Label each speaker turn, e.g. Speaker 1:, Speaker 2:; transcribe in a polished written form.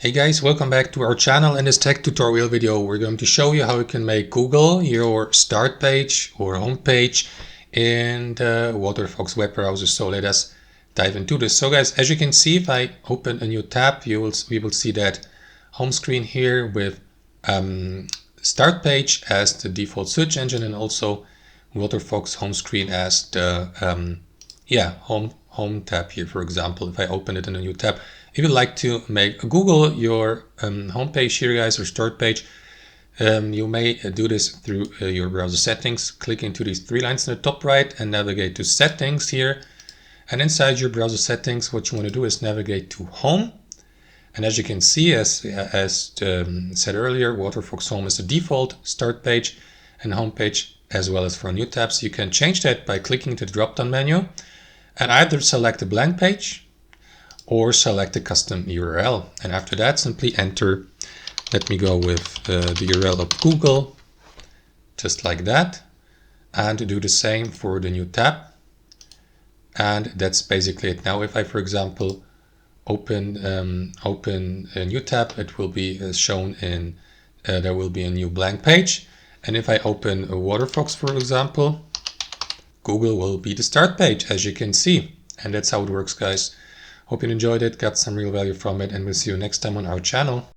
Speaker 1: Hey guys, welcome back to our channel. In this tech tutorial video, we're going to show you how you can make Google your start page or home page in the Waterfox web browser. So let us dive into this. So guys, as you can see, if I open a new tab, we will see that home screen here with start page as the default search engine, and also Waterfox home screen as the home tab here. For example, if I open it in a new tab, if you'd like to make Google your homepage here, guys, or start page, you may do this through your browser settings. Click into these three lines in the top right and navigate to settings here. And inside your browser settings, what you want to do is navigate to home. And as you can see, as said earlier, Waterfox home is the default start page and home page, as well as for new tabs. You can change that by clicking the drop-down menu and either select a blank page or select a custom URL. And after that, simply enter, let me go with the URL of Google, just like that, and do the same for the new tab. And that's basically it. Now, if I, for example, open a new tab, it will be shown in, there will be a new blank page. And if I open a Waterfox, for example, Google will be the start page, as you can see. And that's how it works, guys. Hope you enjoyed it, got some real value from it, and we'll see you next time on our channel.